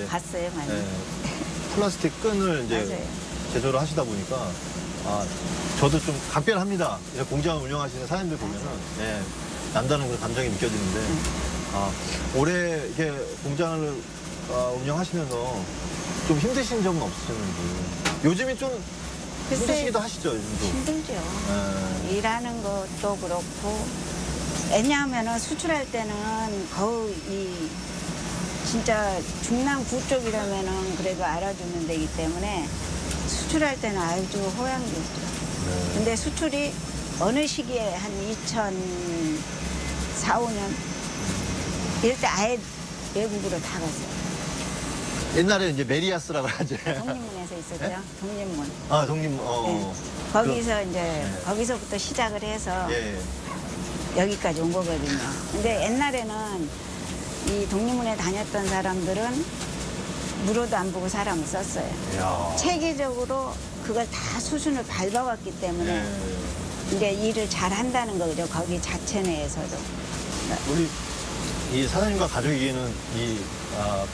봤어요, 많이. 예, 플라스틱 끈을 이제 맞아요. 제조를 하시다 보니까 저도 좀 각별합니다. 이렇게 공장을 운영하시는 사장님들 보면은 예, 남다른 그런 감정이 느껴지는데 올해 이렇게 공장을 운영하시면서 좀 힘드신 점은 없으셨는지. 요즘이 좀 힘드시기도 하시죠, 요즘도. 힘들죠. 예. 일하는 것도 그렇고. 왜냐하면 수출할 때는 거의 진짜 중남 부쪽이라면은 그래도 알아주는 데이기 때문에 수출할 때는 아주 호양이죠. 네. 근데 수출이 어느 시기에 한 2004, 5년 이럴 때 아예 외국으로 다 갔어요. 옛날에 이제 메리아스라고 하죠. 독립문에서 있었죠. 네? 독립문. 독립문. 네. 거기서 이제 거기서부터 시작을 해서 예. 여기까지 온 거거든요. 근데 옛날에는 이 독립문에 다녔던 사람들은 물어도 안 보고 사람을 썼어요. 이야. 체계적으로 그걸 다 수순을 밟아왔기 때문에 예. 이제 일을 잘 한다는 거죠. 거기 자체 내에서도. 우리 이 사장님과 가족에게는 이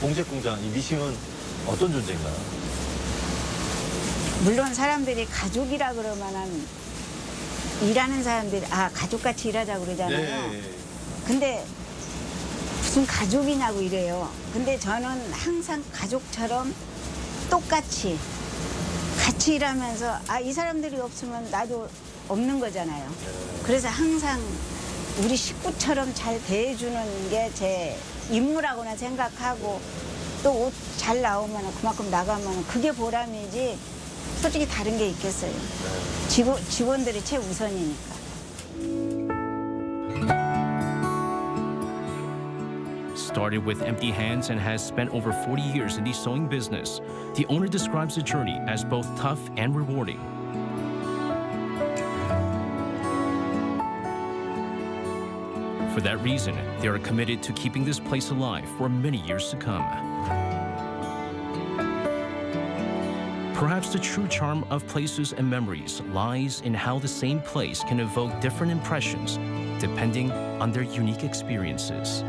봉제 공장, 이 미싱은 어떤 존재인가요? 물론 사람들이 가족이라 그러면은 일하는 사람들이 가족같이 일하자고 그러잖아요. 네. 근데 무슨 가족이냐고 이래요. 근데 저는 항상 가족처럼 똑같이 같이 일하면서 이 사람들이 없으면 나도 없는 거잖아요. 그래서 항상 우리 식구처럼 잘 대해주는 게 제 임무라고나 생각하고 또 옷 잘 나오면 그만큼 나가면 그게 보람이지 솔직히 다른 게 있겠어요. 직원들이 최우선이니까. Started with empty hands and has spent over 40 years in the sewing business, the owner describes the journey as both tough and rewarding. For that reason, they are committed to keeping this place alive for many years to come. Perhaps the true charm of places and memories lies in how the same place can evoke different impressions depending on their unique experiences.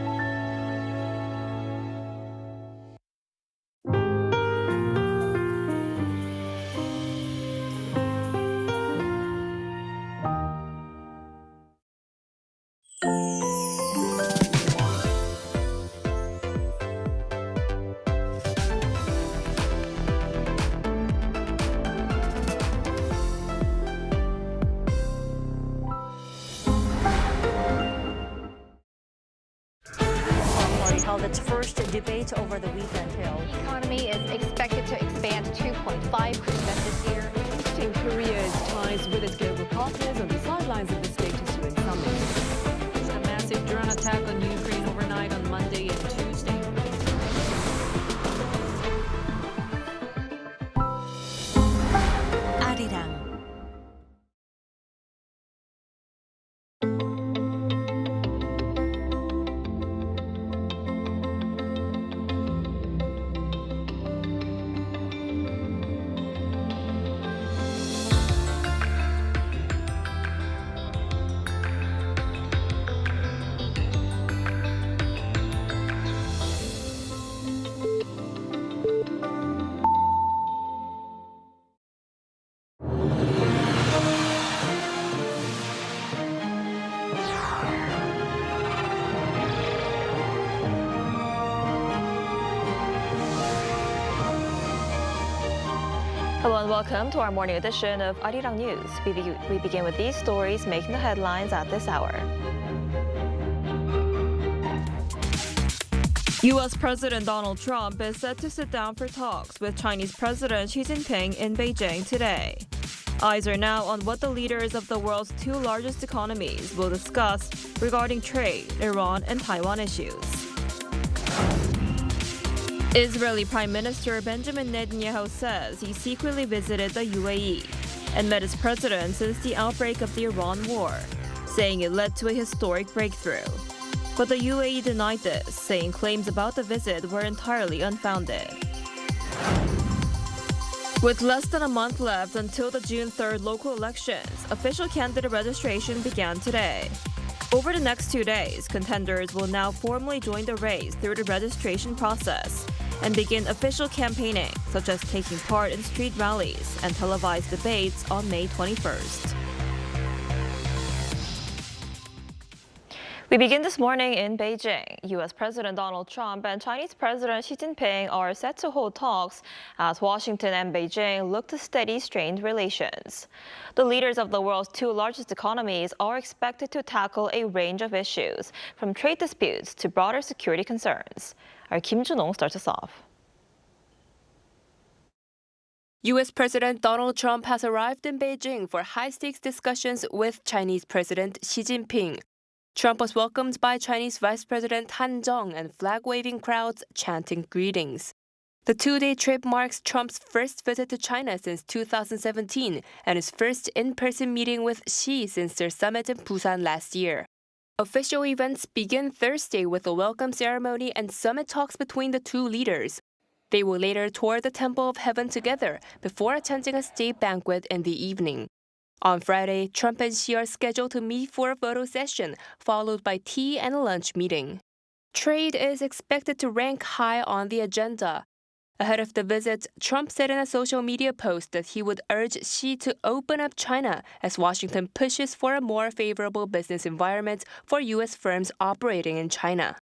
Held its first debate over the weekend. The economy is expected to expand 2.5% this year. Boosting Korea's ties with its global partners on the sidelines of the status UN summit. A massive drone attack on Ukraine overnight on Monday and Tuesday. Arirang. Hello and welcome to our morning edition of Arirang News. We begin with these stories making the headlines at this hour. U.S. President Donald Trump is set to sit down for talks with Chinese President Xi Jinping in Beijing today. Eyes are now on what the leaders of the world's two largest economies will discuss regarding trade, Iran, and Taiwan issues. Israeli Prime Minister Benjamin Netanyahu says he secretly visited the UAE and met its president since the outbreak of the Iran war, saying it led to a historic breakthrough. But the UAE denied this, saying claims about the visit were entirely unfounded. With less than a month left until the June 3rd local elections, official candidate registration began today. Over the next 2 days, contenders will now formally join the race through the registration process, and begin official campaigning, such as taking part in street rallies and televised debates on May 21st. We begin this morning in Beijing. U.S. President Donald Trump and Chinese President Xi Jinping are set to hold talks as Washington and Beijing look to steady strained relations. The leaders of the world's two largest economies are expected to tackle a range of issues, from trade disputes to broader security concerns. Our Kim Jun-ong starts us off. U.S. President Donald Trump has arrived in Beijing for high-stakes discussions with Chinese President Xi Jinping. Trump was welcomed by Chinese Vice President Han Zheng and flag-waving crowds chanting greetings. The two-day trip marks Trump's first visit to China since 2017 and his first in-person meeting with Xi since their summit in Busan last year. Official events begin Thursday with a welcome ceremony and summit talks between the two leaders. They will later tour the Temple of Heaven together before attending a state banquet in the evening. On Friday, Trump and Xi are scheduled to meet for a photo session, followed by tea and a lunch meeting. Trade is expected to rank high on the agenda. Ahead of the visit, Trump said in a social media post that he would urge Xi to open up China as Washington pushes for a more favorable business environment for U.S. firms operating in China.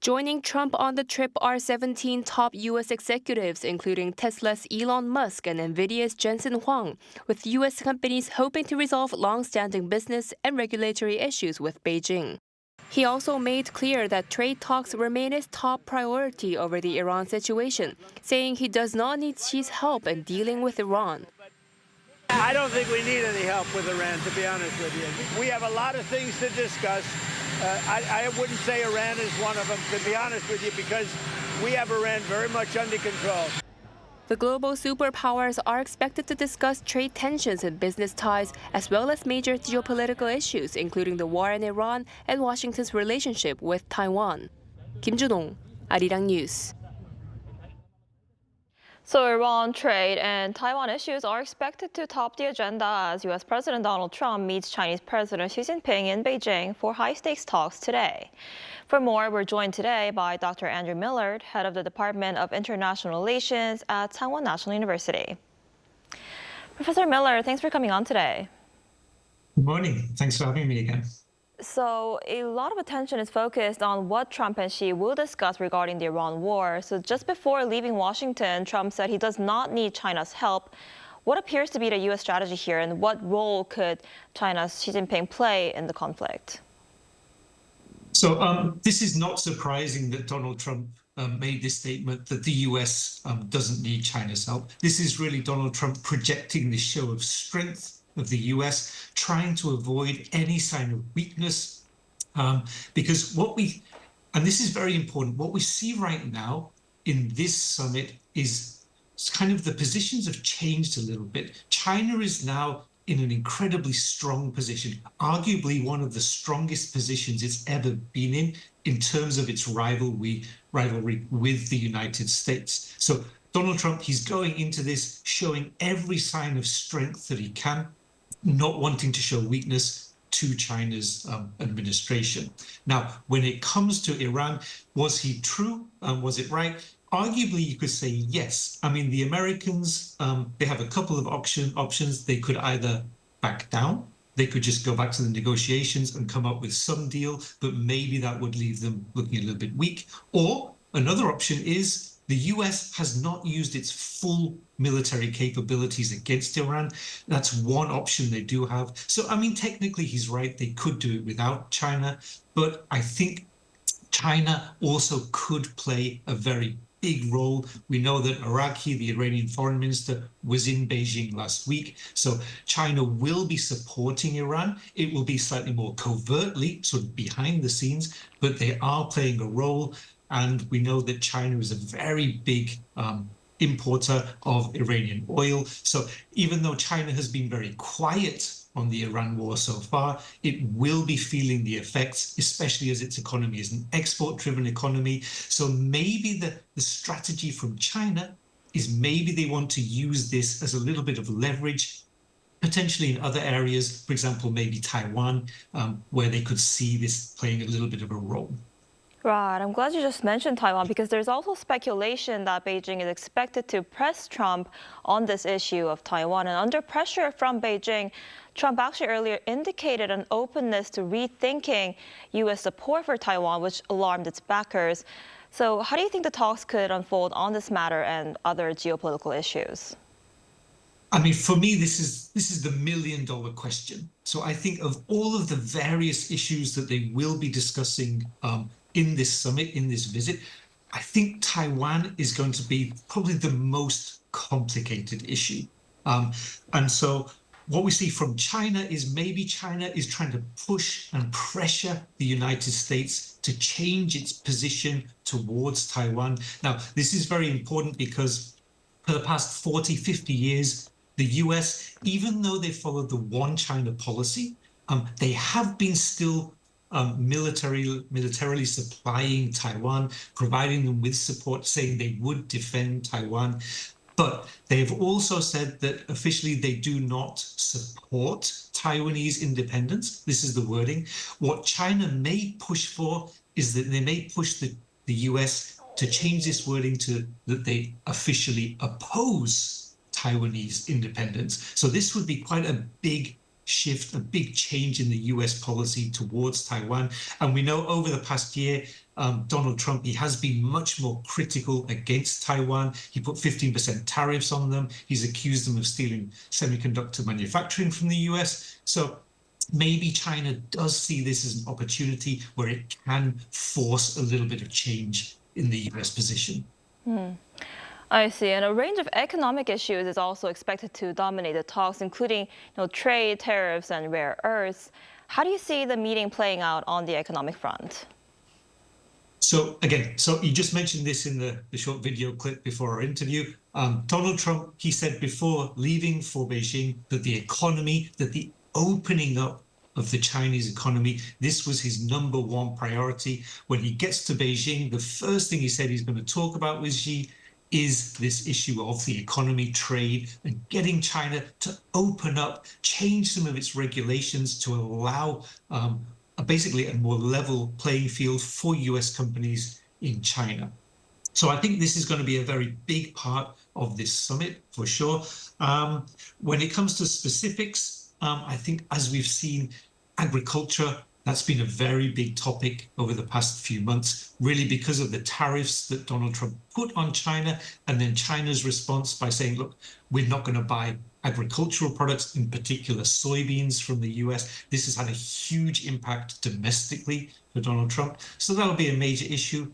Joining Trump on the trip are 17 top U.S. executives, including Tesla's Elon Musk and NVIDIA's Jensen Huang, with U.S. companies hoping to resolve long-standing business and regulatory issues with Beijing. He also made clear that trade talks remain his top priority over the Iran situation, saying he does not need Xi's help in dealing with Iran. I don't think we need any help with Iran, to be honest with you. We have a lot of things to discuss. I wouldn't say Iran is one of them, to be honest with you, because we have Iran very much under control. The global superpowers are expected to discuss trade tensions and business ties, as well as major geopolitical issues, including the war in Iran and Washington's relationship with Taiwan. Kim Jun-ong, Arirang News. So Iran trade and Taiwan issues are expected to top the agenda as U.S. President Donald Trump meets Chinese President Xi Jinping in Beijing for high-stakes talks today. For more, we're joined today by Dr. Andrew Millard, head of the Department of International Relations at Taiwan National University. Professor Millard, thanks for coming on today. Good morning. Thanks for having me again. So a lot of attention is focused on what Trump and Xi will discuss regarding the Iran war. So just before leaving Washington, Trump said he does not need China's help. What appears to be the U.S. strategy here, and what role could China's Xi Jinping play in the conflict? So this is not surprising that Donald Trump made this statement that the U.S. Doesn't need China's help. This is really Donald Trump projecting this show of strength of the US, trying to avoid any sign of weakness, because and this is very important, what we see right now in this summit is kind of the positions have changed a little bit. China is now in an incredibly strong position, arguably one of the strongest positions it's ever been in terms of its rivalry with the United States. So Donald Trump, he's going into this showing every sign of strength that he can, not wanting to show weakness to China's administration. Now, when it comes to Iran, was he true? Was it right? Arguably, you could say yes. I mean, the Americans, they have a couple of options. They could either back down, they could just go back to the negotiations and come up with some deal, but maybe that would leave them looking a little bit weak. Or another option is the US has not used its full military capabilities against Iran. That's one option they do have. So, I mean, technically he's right. They could do it without China. But I think China also could play a very big role. We know that Araki, the Iranian foreign minister, was in Beijing last week. So China will be supporting Iran. It will be slightly more covertly, sort of behind the scenes, but they are playing a role. And we know that China is a very big importer of Iranian oil. So even though China has been very quiet on the Iran war so far, it will be feeling the effects, especially as its economy is an export-driven economy. So maybe the strategy from China is maybe they want to use this as a little bit of leverage, potentially in other areas, for example, maybe Taiwan, where they could see this playing a little bit of a role. Right. I'm glad you just mentioned Taiwan because there's also speculation that Beijing is expected to press Trump on this issue of Taiwan. And under pressure from Beijing, Trump actually earlier indicated an openness to rethinking U.S. support for Taiwan, which alarmed its backers. So how do you think the talks could unfold on this matter and other geopolitical issues? I mean, for me, this is the million-dollar question. So I think of all of the various issues that they will be discussing in this summit, in this visit, I think Taiwan is going to be probably the most complicated issue. And so what we see from China is maybe China is trying to push and pressure the United States to change its position towards Taiwan. Now, this is very important because for the past 40, 50 years, the US, even though they followed the one China policy, they have been still militarily supplying Taiwan, providing them with support, saying they would defend Taiwan. But they've also said that officially they do not support Taiwanese independence. This is the wording. What China may push for is that they may push the US to change this wording to that they officially oppose Taiwanese independence. So this would be quite a big shift, a big change in the US policy towards Taiwan. And we know over the past year, Donald Trump, he has been much more critical against Taiwan. He put 15% tariffs on them. He's accused them of stealing semiconductor manufacturing from the US. So maybe China does see this as an opportunity where it can force a little bit of change in the US position. I see. And a range of economic issues is also expected to dominate the talks, including trade, tariffs, and rare earths. How do you see the meeting playing out on the economic front? So again, so you just mentioned this in the short video clip before our interview. Donald Trump, he said before leaving for Beijing that the economy, that the opening up of the Chinese economy, this was his #1 priority. When he gets to Beijing, the first thing he said he's going to talk about with Xi is this issue of the economy, trade, and getting China to open up, change some of its regulations to allow basically a more level playing field for US companies in China. So I think this is going to be a very big part of this summit for sure. When it comes to specifics, I think as we've seen, agriculture, that's been a very big topic over the past few months, really because of the tariffs that Donald Trump put on China, and then China's response by saying, look, we're not going to buy agricultural products, in particular soybeans from the US. This has had a huge impact domestically for Donald Trump. So that'll be a major issue.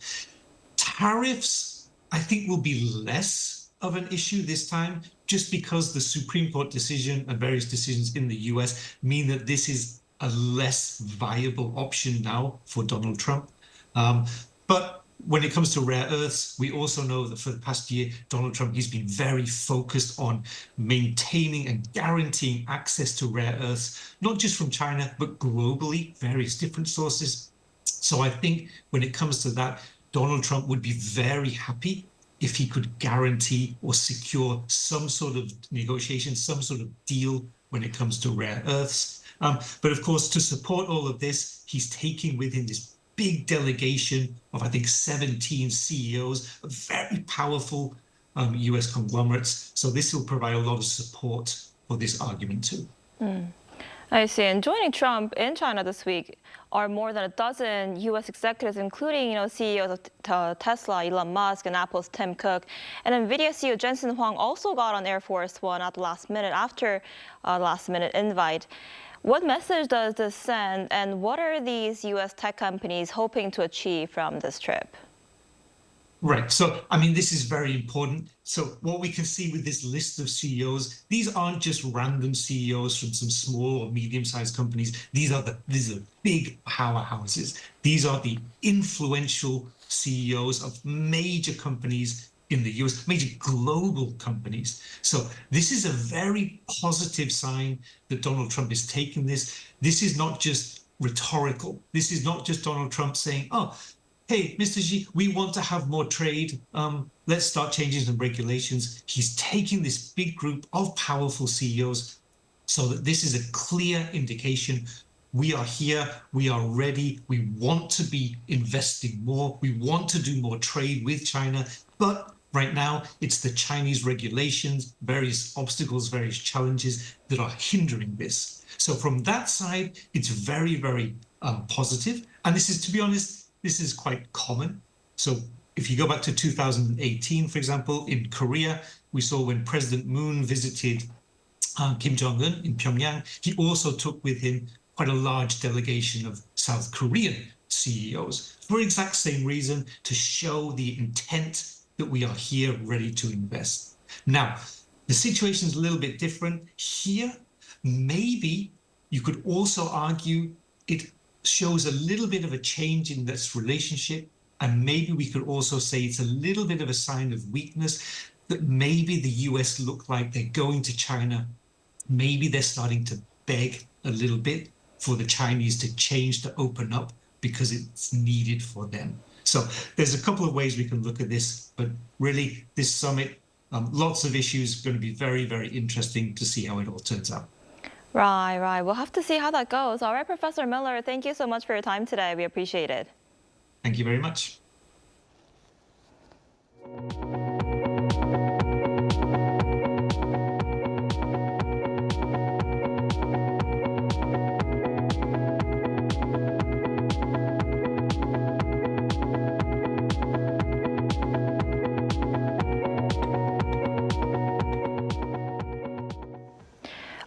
Tariffs, I think, will be less of an issue this time, just because the Supreme Court decision and various decisions in the US mean that this is a less viable option now for Donald Trump. But when it comes to rare earths, we also know that for the past year, Donald Trump, he's been very focused on maintaining and guaranteeing access to rare earths, not just from China, but globally, various different sources. So I think when it comes to that, Donald Trump would be very happy if he could guarantee or secure some sort of negotiation, some sort of deal when it comes to rare earths. But of course, to support all of this, he's taking with him this big delegation of, I think, 17 CEOs of very powerful US conglomerates. So this will provide a lot of support for this argument too. I see. And joining Trump in China this week are more than a dozen U.S. executives, including CEOs of Tesla, Elon Musk, and Apple's Tim Cook. And NVIDIA CEO Jensen Huang also got on Air Force One at the last minute after a last-minute invite. What message does this send, and what are these U.S. tech companies hoping to achieve from this trip? Right. So, I mean, this is very important. So what we can see with this list of CEOs, these aren't just random CEOs from some small or medium-sized companies. These are big powerhouses. These are the influential CEOs of major companies in the US, major global companies. So this is a very positive sign that Donald Trump is taking this. This is not just rhetorical. This is not just Donald Trump saying, oh, hey, Mr. Xi, we want to have more trade. Let's start changing some regulations. He's taking this big group of powerful CEOs so that this is a clear indication we are here, we are ready, we want to be investing more, we want to do more trade with China, but right now it's the Chinese regulations, various obstacles, various challenges that are hindering this. So from that side, it's very, very positive. And this is, to be honest, this is quite common. So if you go back to 2018, for example, in Korea, we saw when President Moon visited Kim Jong-un in Pyongyang, he also took with him quite a large delegation of South Korean CEOs for the exact same reason, to show the intent that we are here ready to invest. Now, the situation is a little bit different here. Maybe you could also argue it shows a little bit of a change in this relationship. And maybe we could also say it's a little bit of a sign of weakness, that maybe the US look like they're going to China. Maybe they're starting to beg a little bit for the Chinese to change, to open up, because it's needed for them. So there's a couple of ways we can look at this, but really this summit, lots of issues, going to be very, very interesting to see how it all turns out. Right. We'll have to see how that goes. All right, Professor Miller, thank you so much for your time today. We appreciate it. Thank you very much.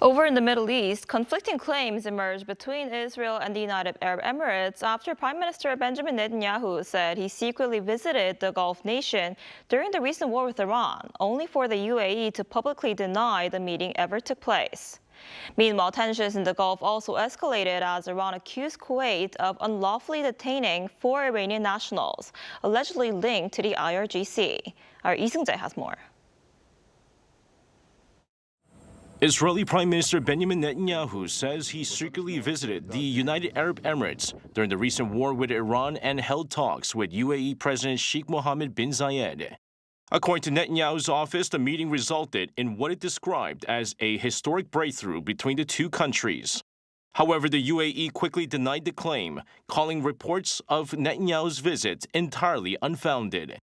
Over in the Middle East, conflicting claims emerged between Israel and the United Arab Emirates after Prime Minister Benjamin Netanyahu said he secretly visited the Gulf nation during the recent war with Iran, only for the UAE to publicly deny the meeting ever took place. Meanwhile, tensions in the Gulf also escalated as Iran accused Kuwait of unlawfully detaining 4 Iranian nationals, allegedly linked to the IRGC. Our Lee Seung-jae has more. Israeli Prime Minister Benjamin Netanyahu says he secretly visited the United Arab Emirates during the recent war with Iran and held talks with UAE President Sheikh Mohammed bin Zayed. According to Netanyahu's office, the meeting resulted in what it described as a historic breakthrough between the two countries. However, the UAE quickly denied the claim, calling reports of Netanyahu's visit entirely unfounded.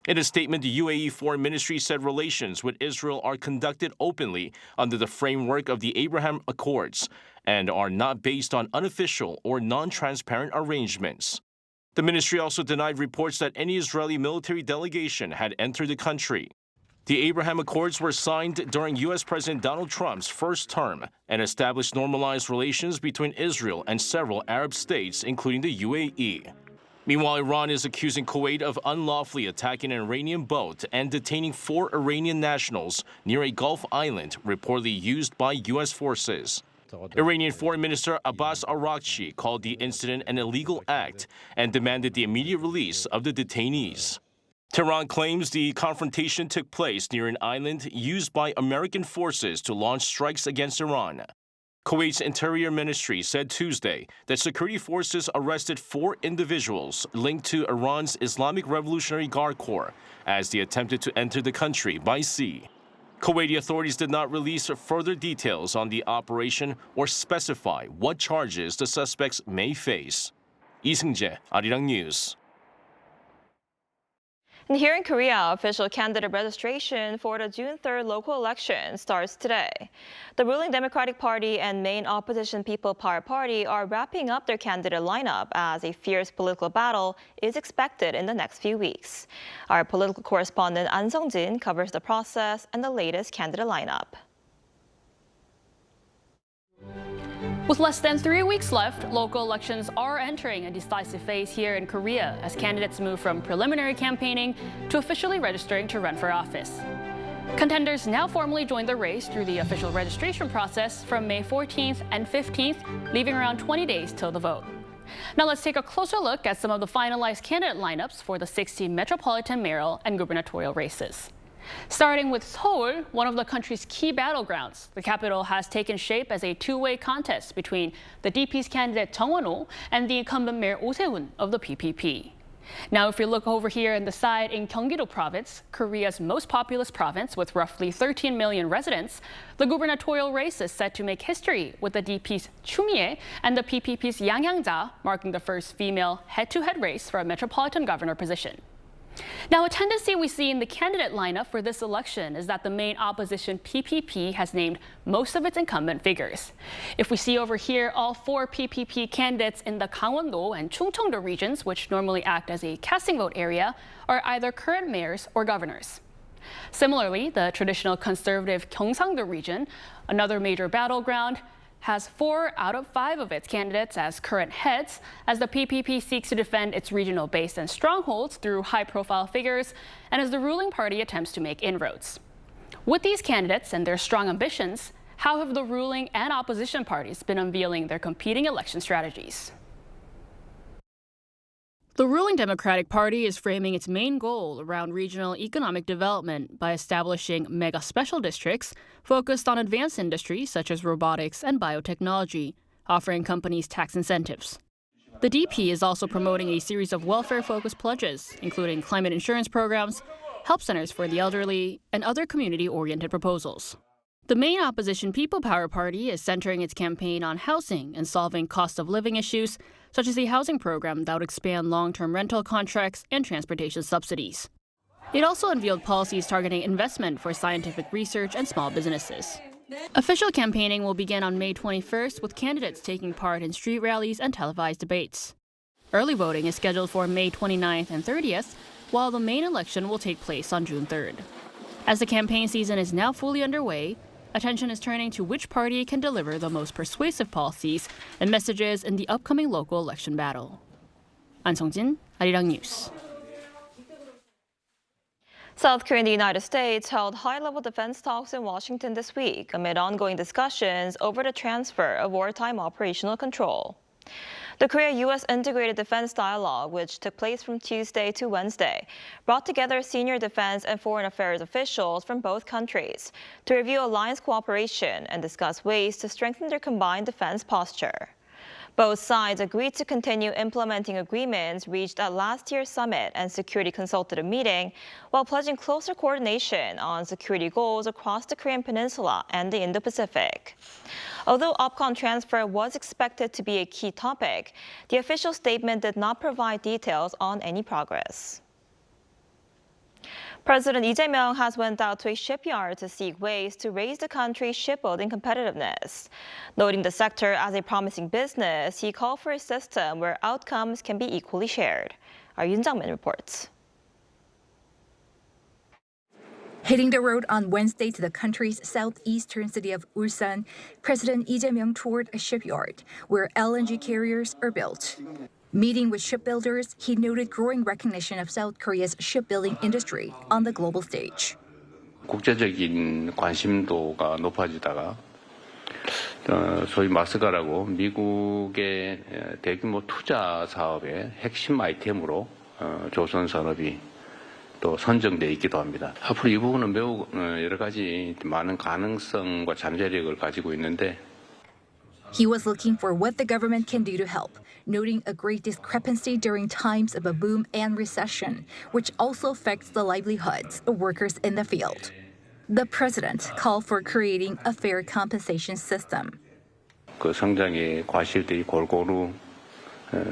In a statement, the UAE Foreign Ministry said relations with Israel are conducted openly under the framework of the Abraham Accords and are not based on unofficial or non-transparent arrangements. The ministry also denied reports that any Israeli military delegation had entered the country. The Abraham Accords were signed during U.S. President Donald Trump's first term and established normalized relations between Israel and several Arab states, including the UAE. Meanwhile, Iran is accusing Kuwait of unlawfully attacking an Iranian boat and detaining 4 Iranian nationals near a Gulf island reportedly used by U.S. forces. Iranian Foreign Minister Abbas Araghchi called the incident an illegal act and demanded the immediate release of the detainees. Tehran claims the confrontation took place near an island used by American forces to launch strikes against Iran. Kuwait's Interior Ministry said Tuesday that security forces arrested 4 individuals linked to Iran's Islamic Revolutionary Guard Corps as they attempted to enter the country by sea. Kuwaiti authorities did not release further details on the operation or specify what charges the suspects may face. Lee Seung-jae, Arirang News. And here in Korea, official candidate registration for the June 3rd local election starts today. The ruling Democratic Party and main opposition People Power Party are wrapping up their candidate lineup as a fierce political battle is expected in the next few weeks. Our political correspondent An Sung-jin covers the process and the latest candidate lineup. With less than 3 weeks left, local elections are entering a decisive phase here in Korea as candidates move from preliminary campaigning to officially registering to run for office. Contenders now formally join the race through the official registration process from May 14th and 15th, leaving around 20 days till the vote. Now let's take a closer look at some of the finalized candidate lineups for the 16 metropolitan mayoral and gubernatorial races. Starting with Seoul, one of the country's key battlegrounds, the capital has taken shape as a two-way contest between the DP's candidate Chung Won-ho and the incumbent Mayor Oh Se-hoon of the PPP. Now, if we look over here on the side in Gyeonggi-do province, Korea's most populous province with roughly 13 million residents, the gubernatorial race is set to make history with the DP's Chumie and the PPP's Yang Yang-ja marking the first female head-to-head race for a metropolitan governor position. Now, a tendency we see in the candidate lineup for this election is that the main opposition PPP has named most of its incumbent figures. If we see over here, all 4 PPP candidates in the Gangwon-do and Chungcheong-do regions, which normally act as a casting vote area, are either current mayors or governors. Similarly, the traditional conservative Gyeongsang-do region, another major battleground, has 4 out of 5 of its candidates as current heads, as the PPP seeks to defend its regional base and strongholds through high-profile figures, and as the ruling party attempts to make inroads. With these candidates and their strong ambitions, how have the ruling and opposition parties been unveiling their competing election strategies? The ruling Democratic Party is framing its main goal around regional economic development by establishing mega special districts focused on advanced industries such as robotics and biotechnology, offering companies tax incentives. The DP is also promoting a series of welfare-focused pledges, including climate insurance programs, help centers for the elderly, and other community-oriented proposals. The main opposition People Power Party is centering its campaign on housing and solving cost of living issues, such as a housing program that would expand long-term rental contracts and transportation subsidies. It also unveiled policies targeting investment for scientific research and small businesses. Official campaigning will begin on May 21st, with candidates taking part in street rallies and televised debates. Early voting is scheduled for May 29th and 30th, while the main election will take place on June 3rd. As the campaign season is now fully underway, attention is turning to which party can deliver the most persuasive policies and messages in the upcoming local election battle. An Sung-jin, Arirang News. South Korea and the United States held high-level defense talks in Washington this week amid ongoing discussions over the transfer of wartime operational control. The Korea-U.S. Integrated Defense Dialogue, which took place from Tuesday to Wednesday, brought together senior defense and foreign affairs officials from both countries to review alliance cooperation and discuss ways to strengthen their combined defense posture. Both sides agreed to continue implementing agreements reached at last year's summit and security consultative meeting, while pledging closer coordination on security goals across the Korean Peninsula and the Indo-Pacific. Although OPCON transfer was expected to be a key topic, the official statement did not provide details on any progress. President Lee Jae-myung has went out to a shipyard to seek ways to raise the country's shipbuilding competitiveness. Noting the sector as a promising business, he called for a system where outcomes can be equally shared. Our Yoon Jang-min reports. Hitting the road on Wednesday to the country's southeastern city of Ulsan, President Lee Jae-myung toured a shipyard where LNG carriers are built. Meeting with shipbuilders, he noted growing recognition of South Korea's shipbuilding industry on the global stage. 국제적인 관심도가 높아지다가 소위 마스가라고 미국의 대규모 투자 사업의 핵심 아이템으로 조선 산업이 또 선정돼 있기도 합니다. 앞으로 이 부분은 매우 여러 가지 많은 가능성과 잠재력을 가지고 있는데. He was looking for what the government can do to help, noting a great discrepancy during times of a boom and recession, which also affects the livelihoods of workers in the field. The president called for creating a fair compensation system. 그 성장의 과실들이 골고루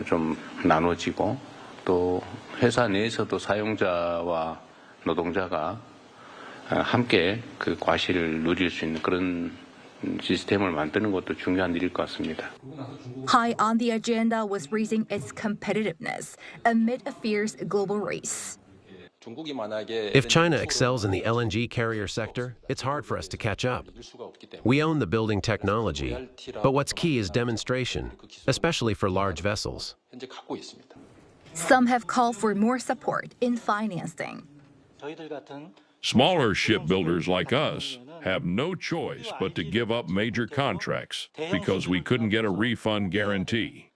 좀 나눠지고 또 회사 내에서도 사용자와 노동자가 함께 그 과실을 누릴 수 있는 그런 시스템을 만드는 것도 중요한 일일 것 같습니다. High on the agenda was raising its competitiveness amid a fierce global race. If China excels in the LNG carrier sector, it's hard for us to catch up. We own the building technology, but what's key is demonstration, especially for large vessels. Some have called for more support in financing. Smaller shipbuilders like us have no choice but to give up major contracts because we couldn't get a refund guarantee.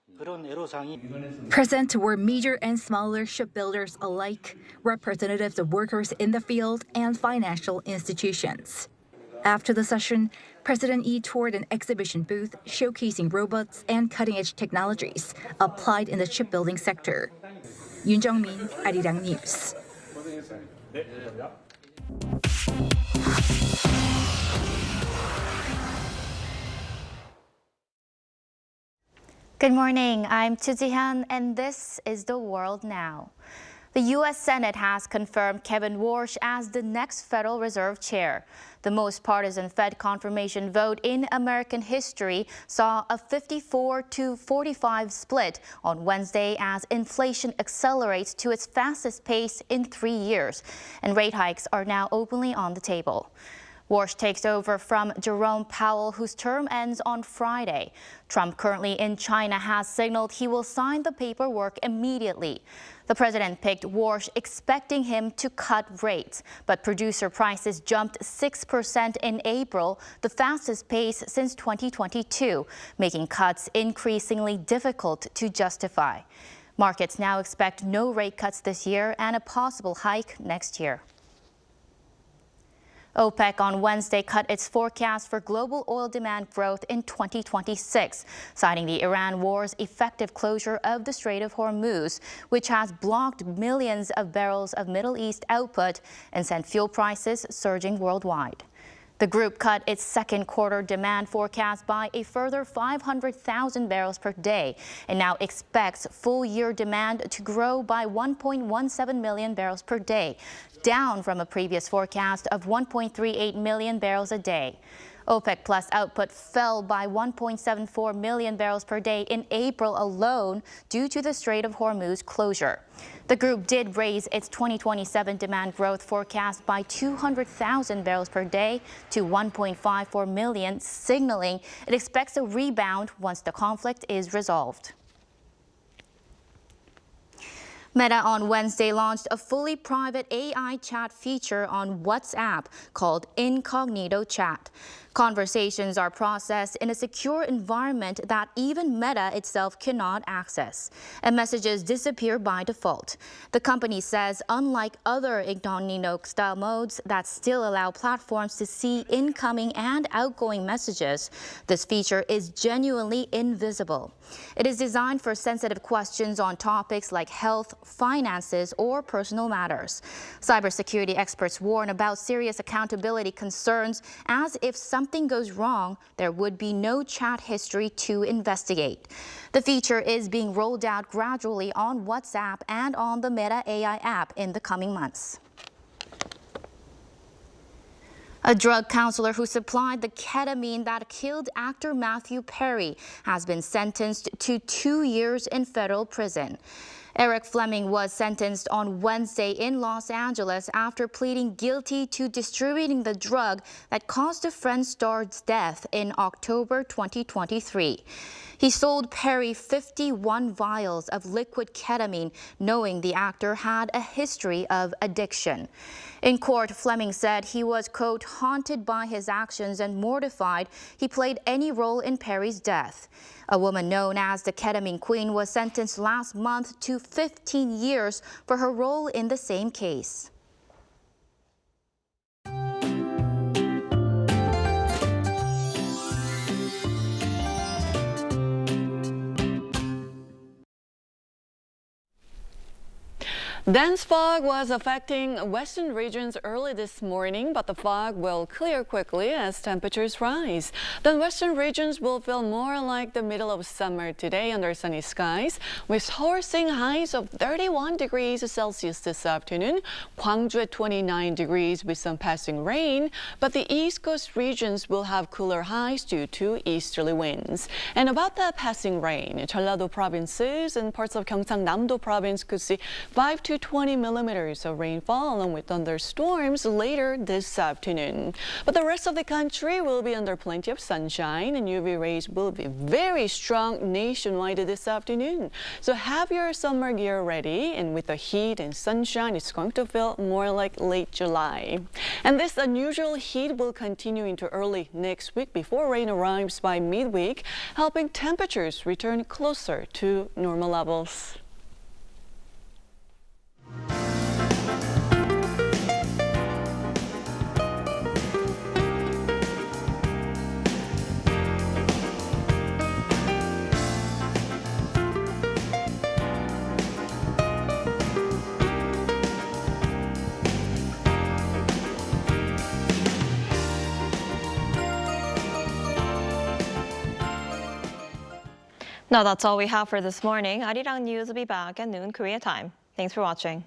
Present were major and smaller shipbuilders alike, representatives of workers in the field, and financial institutions. After the session, President Lee toured an exhibition booth showcasing robots and cutting-edge technologies applied in the shipbuilding sector. 윤정민, Arirang News. Good morning, I'm Choo Ji-hyun, and this is The World Now. The U.S. Senate has confirmed Kevin Warsh as the next Federal Reserve Chair. The most partisan Fed confirmation vote in American history saw a 54-45 split on Wednesday as inflation accelerates to its fastest pace in 3 years, and rate hikes are now openly on the table. Warsh takes over from Jerome Powell, whose term ends on Friday. Trump, currently in China, has signaled he will sign the paperwork immediately. The president picked Warsh, expecting him to cut rates, but producer prices jumped 6% in April, the fastest pace since 2022, making cuts increasingly difficult to justify. Markets now expect no rate cuts this year and a possible hike next year. OPEC on Wednesday cut its forecast for global oil demand growth in 2026, citing the Iran war's effective closure of the Strait of Hormuz, which has blocked millions of barrels of Middle East output and sent fuel prices surging worldwide. The group cut its second quarter demand forecast by a further 500,000 barrels per day and now expects full year demand to grow by 1.17 million barrels per day, down from a previous forecast of 1.38 million barrels a day. OPEC Plus output fell by 1.74 million barrels per day in April alone due to the Strait of Hormuz closure. The group did raise its 2027 demand growth forecast by 200,000 barrels per day to 1.54 million, signaling it expects a rebound once the conflict is resolved. Meta on Wednesday launched a fully private AI chat feature on WhatsApp called Incognito Chat. Conversations are processed in a secure environment that even Meta itself cannot access, and messages disappear by default. The company says unlike other incognito-style modes that still allow platforms to see incoming and outgoing messages, this feature is genuinely invisible. It is designed for sensitive questions on topics like health, finances, or personal matters. Cybersecurity experts warn about serious accountability concerns, as if something goes wrong, there would be no chat history to investigate. The feature is being rolled out gradually on WhatsApp and on the Meta AI app in the coming months. A drug counselor who supplied the ketamine that killed actor Matthew Perry has been sentenced to 2 years in federal prison. Eric Fleming was sentenced on Wednesday in Los Angeles after pleading guilty to distributing the drug that caused a friend's star's death in October 2023. He sold Perry 51 vials of liquid ketamine, knowing the actor had a history of addiction. In court, Fleming said he was, quote, haunted by his actions and mortified he played any role in Perry's death. A woman known as the Ketamine Queen was sentenced last month to 15 years for her role in the same case. Dense fog was affecting western regions early this morning, but the fog will clear quickly as temperatures rise. The western regions will feel more like the middle of summer today under sunny skies, with Seoul seeing highs of 31 degrees Celsius this afternoon, Gwangju at 29 degrees with some passing rain, but the East Coast regions will have cooler highs due to easterly winds. And about that passing rain, Jeollado provinces and parts of Gyeongsang-Namdo province could see 5 to 20 millimeters of rainfall along with thunderstorms later this afternoon. But the rest of the country will be under plenty of sunshine, and UV rays will be very strong nationwide this afternoon. So have your summer gear ready, and with the heat and sunshine, it's going to feel more like late July. And this unusual heat will continue into early next week before rain arrives by midweek, helping temperatures return closer to normal levels. Now that's all we have for this morning. Arirang News will be back at noon Korea time. Thanks for watching.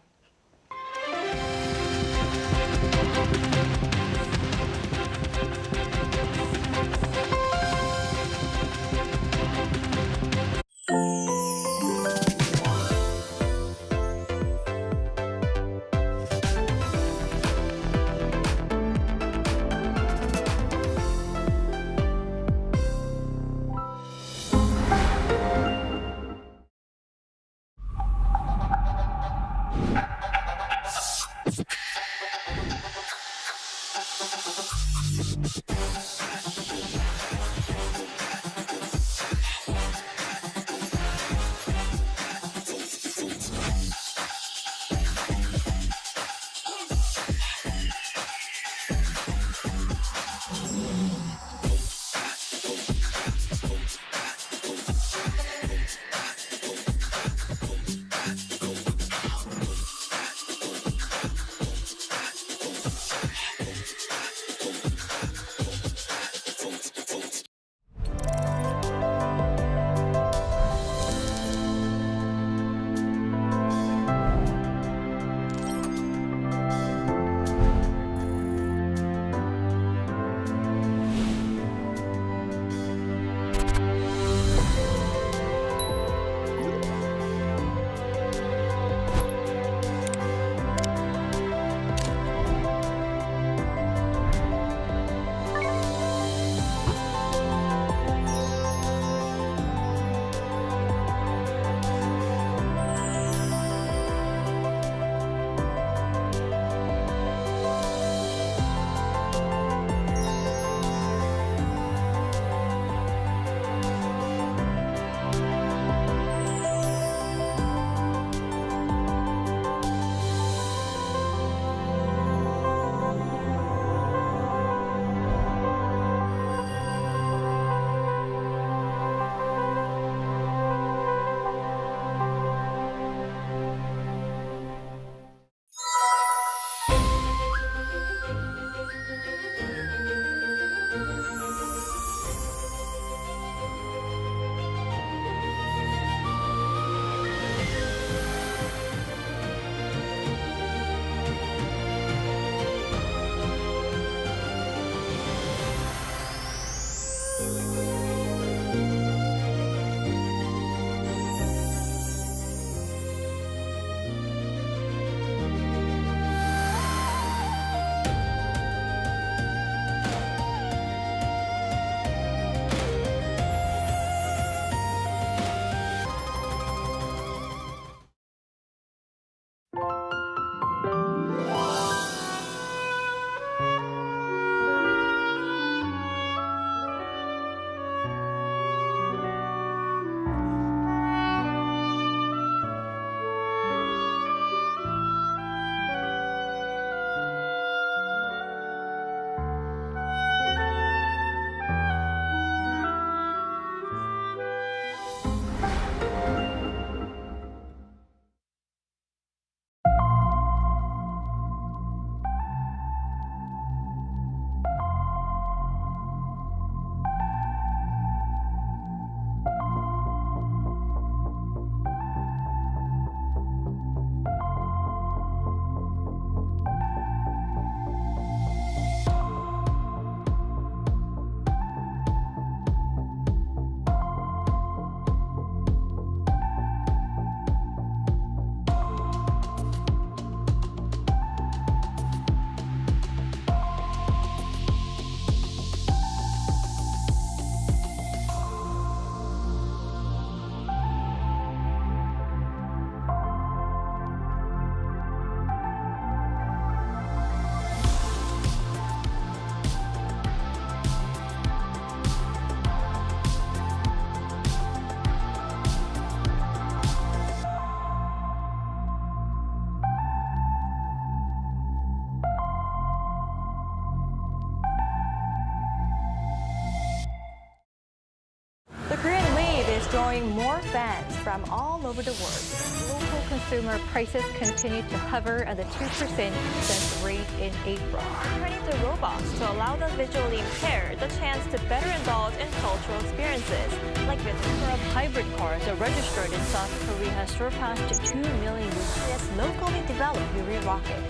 drawing more fans from all over the world. Local consumer prices continue to hover at the 2% rate in April. Turning to box to allow the visually impaired the chance to better indulge in cultural experiences, like The number of hybrid cars are registered in South Korea has surpassed 2 million with Korea's locally developed Yuri rocket.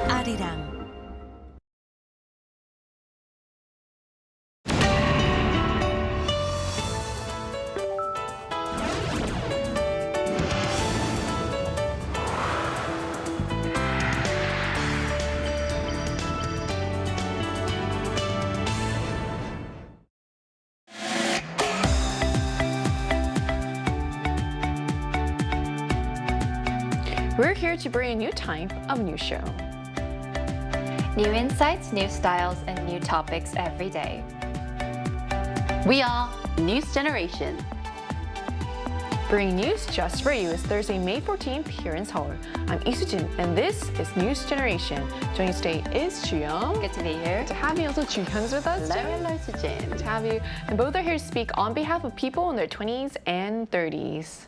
Arirang. We're here to bring a new type of news show. New insights, new styles, and new topics every day. We are News Generation. Bringing news just for you is Thursday, May 14th here in Seoul. I'm Lee Soo-jin, and this is News Generation. Joining us today is Ju-young. Good to be here. Good to have you. Also, Ju-hyun's with us. Hello, Soo-jin. Good to have you. And both are here to speak on behalf of people in their 20s and 30s.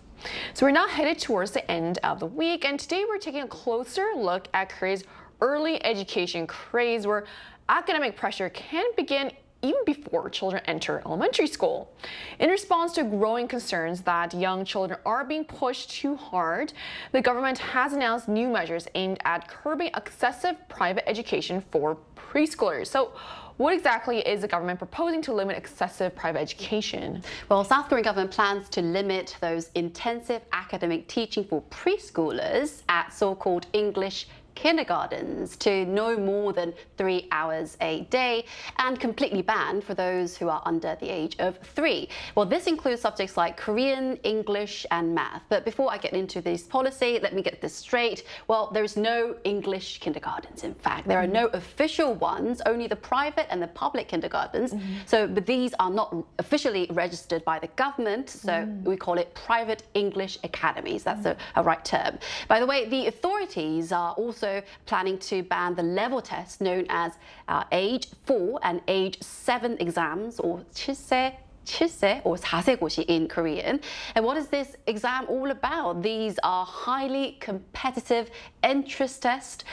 So we're now headed towards the end of the week, and today we're taking a closer look at Korea's early education craze, where academic pressure can begin even before children enter elementary school. In response to growing concerns that young children are being pushed too hard, the government has announced new measures aimed at curbing excessive private education for preschoolers. So what exactly is the government proposing to limit excessive private education? Well, South Korean government plans to limit those intensive academic teaching for preschoolers at so-called English kindergartens to no more than 3 hours a day, and completely banned for those who are under the age of 3. Well, this includes subjects like Korean, English, and math. But before I get into this policy, let me get this straight. Well, there's no English kindergartens, in fact. There are no official ones, only the private and the public kindergartens. But these are not officially registered by the government, so we call it private English academies. That's a right term. By the way, the authorities are also planning to ban the level test known as age 4 and age 7 exams, or 7세 or 4세고시 in Korean. And what is this exam all about? These are highly competitive entrance tests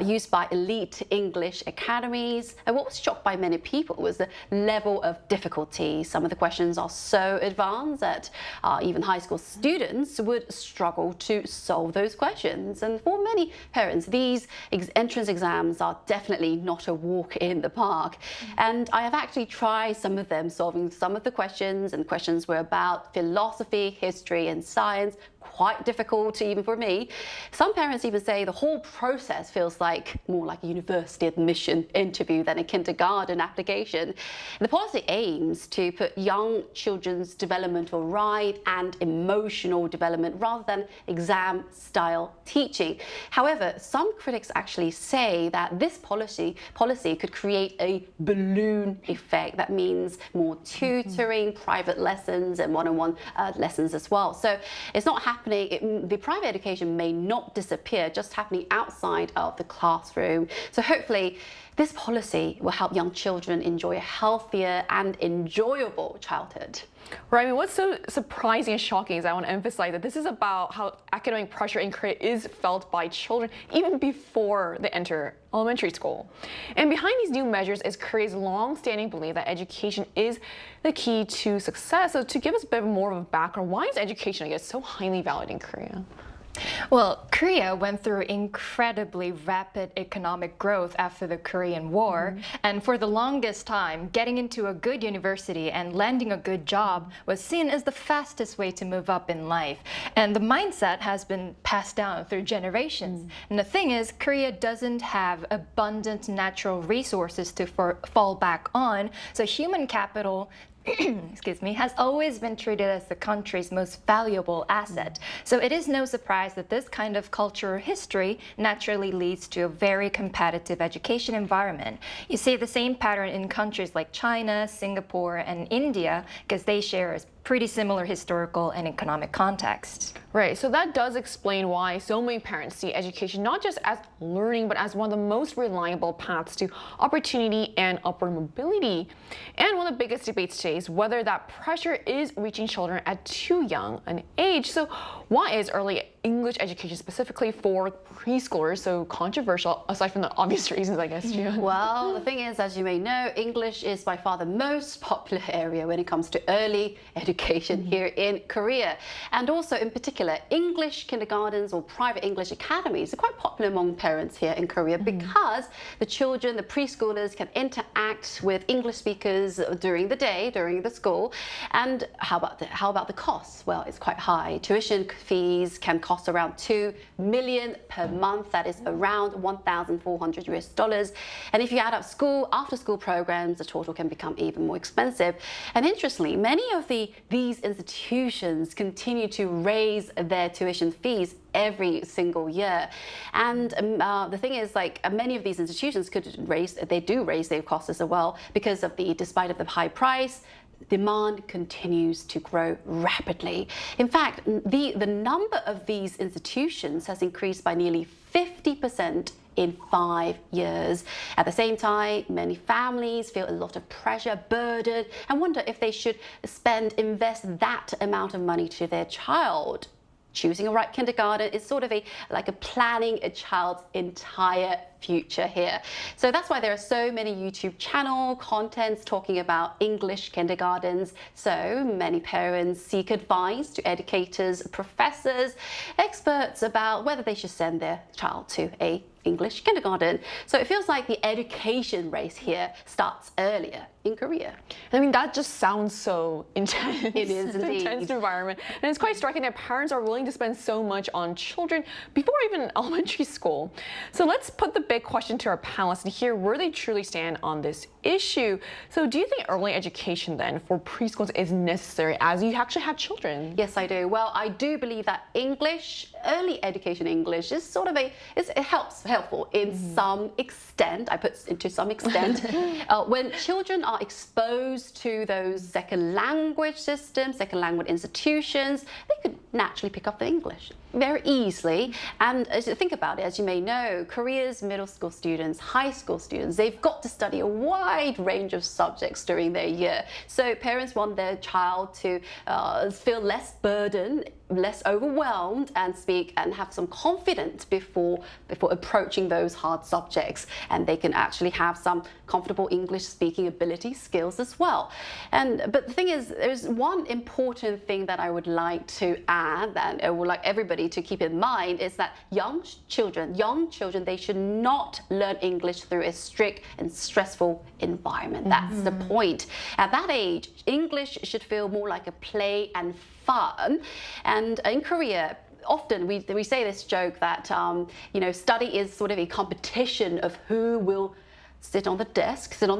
used by elite English academies. And what was shocked by many people was the level of difficulty. Some of the questions are so advanced that even high school students would struggle to solve those questions. And for many parents, these entrance exams are definitely not a walk in the park. And I have actually tried some of them, solving some of the questions, and questions were about philosophy, history, and science. Quite difficult even for me. Some parents even say the whole process feels like more like a university admission interview than a kindergarten application. The policy aims to put young children's developmental right and emotional development rather than exam-style teaching. However, some critics actually say that this policy could create a balloon effect. That means more tutoring, private lessons, and one-on-one lessons as well. So it's not happening. The private education may not disappear, just happening outside of the classroom. So hopefully this policy will help young children enjoy a healthier and enjoyable childhood. Right. I mean, what's so surprising and shocking is I want to emphasize that this is about how academic pressure in Korea is felt by children even before they enter elementary school. And behind these new measures is Korea's long-standing belief that education is the key to success. So to give us a bit more of a background, why is education, I guess, so highly valued in Korea? Well, Korea went through incredibly rapid economic growth after the Korean War, and for the longest time, getting into a good university and landing a good job was seen as the fastest way to move up in life. And the mindset has been passed down through generations. And the thing is, Korea doesn't have abundant natural resources to fall back on, so human capital excuse me, has always been treated as the country's most valuable asset. So it is no surprise that this kind of cultural history naturally leads to a very competitive education environment. You see the same pattern in countries like China, Singapore, and India, because they share a pretty similar historical and economic context. Right, so that does explain why so many parents see education not just as learning, but as one of the most reliable paths to opportunity and upward mobility. And one of the biggest debates today is whether that pressure is reaching children at too young an age. So why is early English education specifically for preschoolers so controversial, aside from the obvious reasons, I guess, June? Well, the thing is, as you may know, English is by far the most popular area when it comes to early education here in Korea. And also, in particular, English kindergartens or private English academies are quite popular among parents here in Korea because the children, the preschoolers, can interact with English speakers during the day, during the school. And how about the costs? Well, it's quite high. Tuition fees can cost around $2 million per month. That is around $1,400. And if you add up after-school programs, the total can become even more expensive. And interestingly, many of these institutions continue to raise their tuition fees every single year. And the thing is, like, many of these institutions they do raise their costs as well because of despite of the high price, demand continues to grow rapidly. In fact, the number of these institutions has increased by nearly 50% in 5 years. At the same time, many families feel a lot of pressure, burden, and wonder if they should invest that amount of money to their child. Choosing a right kindergarten is sort of like planning a child's entire future here. So that's why there are so many YouTube contents talking about English kindergartens. So many parents seek advice to educators, professors, experts about whether they should send their child to a English kindergarten. So it feels like the education race here starts earlier in Korea. I mean, that just sounds so intense. It is indeed. Intense environment. And it's quite striking that parents are willing to spend so much on children before even elementary school. So let's put the big question to our panelists and hear where they truly stand on this issue. So do you think early education then for preschools is necessary as you actually have children? Yes, I do. Well, I do believe that early education English is sort of helpful in some extent. I put into some extent. When children are exposed to those second language systems, second language institutions, they could naturally pick up the English very easily. And as you think about it, as you may know, Korea's middle school students, high school students, they've got to study a wide range of subjects during their year. So parents want their child to feel less burdened, less overwhelmed, and speak and have some confidence before approaching those hard subjects. And they can actually have some comfortable English speaking ability skills as well. But the thing is, there's one important thing that I would like to add, and I would like everybody to keep in mind, is that young children, they should not learn English through a strict and stressful environment. That's the point. At that age, English should feel more like a play and fun. And in Korea, often we say this joke that study is sort of a competition of who will sit on the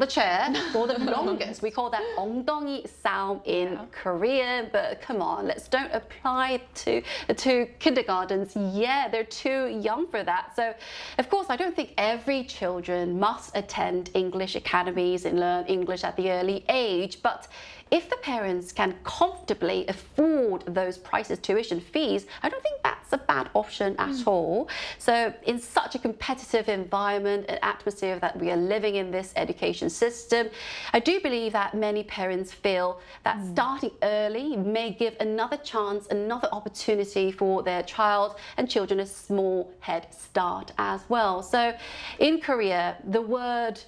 chair for the longest. We call that 엉덩이 싸움 in Korean, but come on, don't apply it to kindergartens. Yeah, they're too young for that. So, of course, I don't think every children must attend English academies and learn English at the early age, but if the parents can comfortably afford those prices, tuition fees, I don't think that's a bad option at all. So in such a competitive environment and atmosphere that we are living in this education system, I do believe that many parents feel that starting early may give another chance, another opportunity for their child and children a small head start as well. So in Korea, the word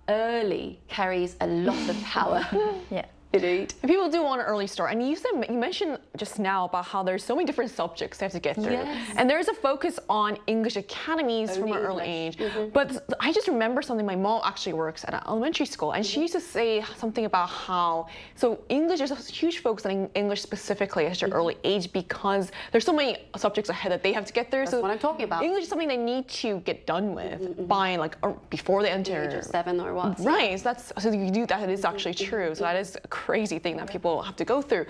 early carries a lot of power. Yeah. Indeed. People do want an early start. And you mentioned just now about how there's so many different subjects they have to get through. Yes. And there's a focus on English academies from an early age. But I just remember something. My mom actually works at an elementary school, and she used to say something about how, English, there's a huge focus on English specifically at your early age because there's so many subjects ahead that they have to get through. That's what I'm talking about. English is something they need to get done with by before they enter. The age of 7 or what. Right. So you do that. It is actually true. So that is crazy thing that people have to go through.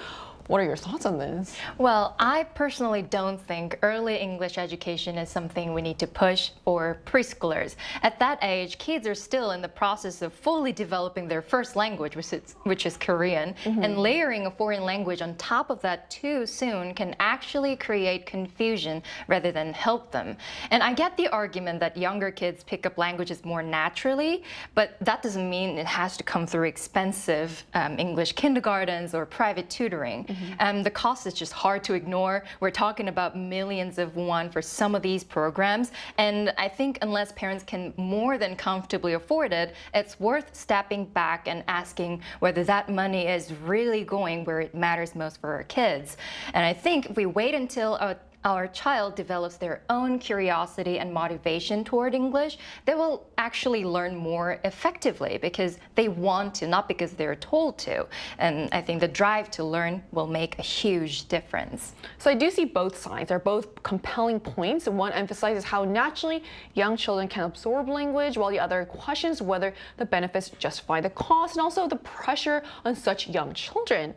What are your thoughts on this? Well, I personally don't think early English education is something we need to push for preschoolers. At that age, kids are still in the process of fully developing their first language, which is Korean, and layering a foreign language on top of that too soon can actually create confusion rather than help them. And I get the argument that younger kids pick up languages more naturally, but that doesn't mean it has to come through expensive English kindergartens or private tutoring. And the cost is just hard to ignore. We're talking about millions of won for some of these programs. And I think unless parents can more than comfortably afford it, it's worth stepping back and asking whether that money is really going where it matters most for our kids. And I think if we wait until our child develops their own curiosity and motivation toward English, they will actually learn more effectively because they want to, not because they're told to. And I think the drive to learn will make a huge difference. So I do see both sides. They're both compelling points. One emphasizes how naturally young children can absorb language, while the other questions whether the benefits justify the cost and also the pressure on such young children.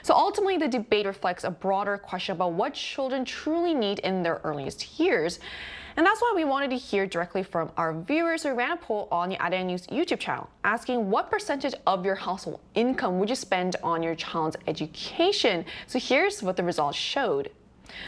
So ultimately, the debate reflects a broader question about what children truly need in their earliest years. And that's why we wanted to hear directly from our viewers. We ran a poll on the Arirang News YouTube channel asking what percentage of your household income would you spend on your child's education. So here's what the results showed.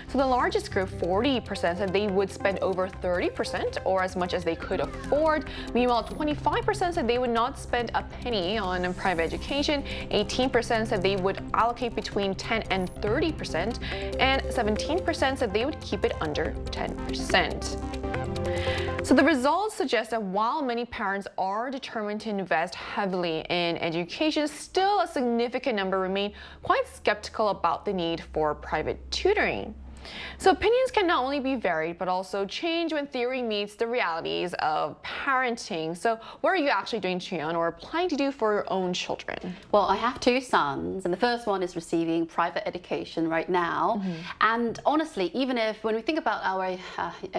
So the largest group, 40%, said they would spend over 30% or as much as they could afford. Meanwhile, 25% said they would not spend a penny on private education. 18% said they would allocate between 10 and 30%. And 17% said they would keep it under 10%. So the results suggest that while many parents are determined to invest heavily in education, still a significant number remain quite skeptical about the need for private tutoring. So opinions can not only be varied, but also change when theory meets the realities of parenting. So what are you actually doing, Chuyeon, or planning to do for your own children? Well, I have two sons, and the first one is receiving private education right now. And honestly, even if, when we think about our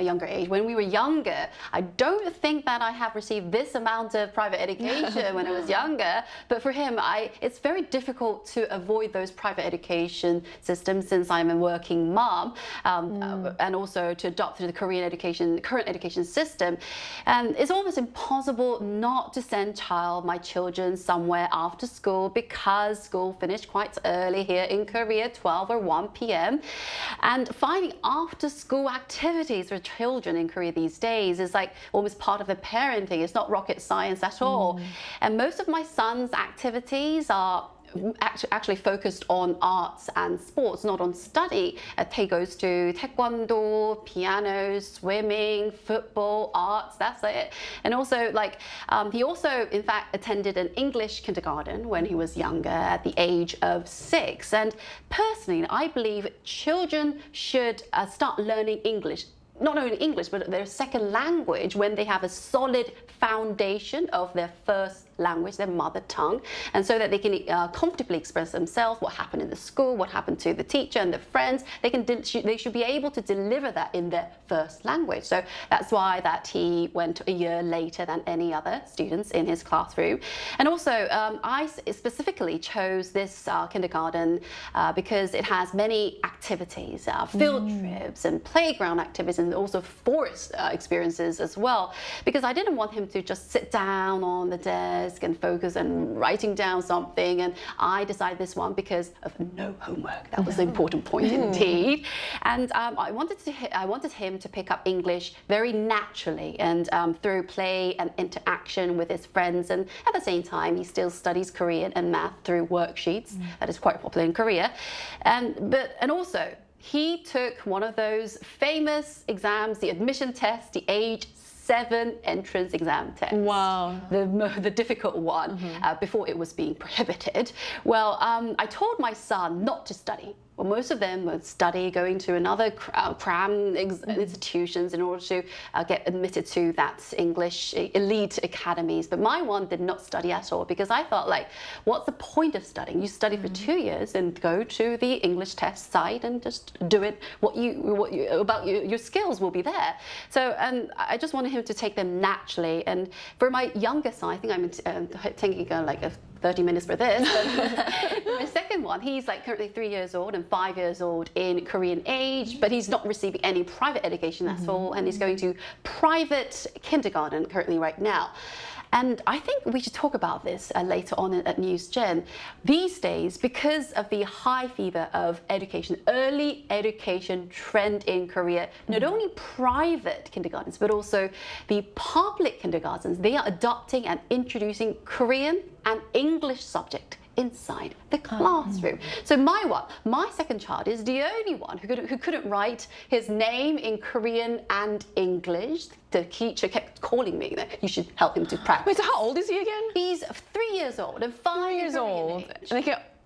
younger age, when we were younger, I don't think that I have received this amount of private education when I was younger. But for him, it's very difficult to avoid those private education systems since I'm a working mom. And also to adopt to the current education system. And it's almost impossible not to send my children somewhere after school because school finished quite early here in Korea, 12 or 1 p.m. And finding after school activities for children in Korea these days is like almost part of the parenting. It's not rocket science at all. And most of my son's activities are actually focused on arts and sports, not on study. He goes to taekwondo, piano, swimming, football, arts, that's it. And also, he also, in fact, attended an English kindergarten when he was younger, at the age of 6. And personally, I believe children should start learning English. Not only English, but their second language when they have a solid foundation of their first language, their mother tongue, and so that they can comfortably express themselves, what happened in the school, what happened to the teacher and the friends. They should be able to deliver that in their first language. So that's why that he went a year later than any other students in his classroom. And also, I specifically chose this kindergarten because it has many activities, field trips and playground activities, and also forest experiences as well, because I didn't want him to just sit down on the desk and focus on writing down something. And I decided this one because of no homework. That was the important point indeed. And I wanted him to pick up English very naturally and through play and interaction with his friends. And at the same time, he still studies Korean and math through worksheets. That is quite popular in Korea. And also, he took one of those famous exams, the admission test, the age 7 entrance exam test. Wow. The difficult one before it was being prohibited. Well, I told my son not to study. Well, most of them would study, going to another cram institutions in order to get admitted to that English elite academies. But my one did not study at all because I thought, what's the point of studying? You study for 2 years and go to the English test site and just do it. Your skills will be there. So, and I just wanted him to take them naturally. And for my younger son, I think I'm taking a 30 minutes for this. But my second one, he's currently 3 years old and 5 years old in Korean age, but he's not receiving any private education at all, and he's going to private kindergarten currently right now. And I think we should talk about this later on at News Gen. These days, because of the high fever of education, early education trend in Korea, not only private kindergartens, but also the public kindergartens, they are adopting and introducing Korean and English subject inside the classroom. So my second child is the only one who couldn't write his name in Korean and English. The teacher kept calling me that you should help him to practice. Wait, so how old is he again? He's 3 years old and 5 years old.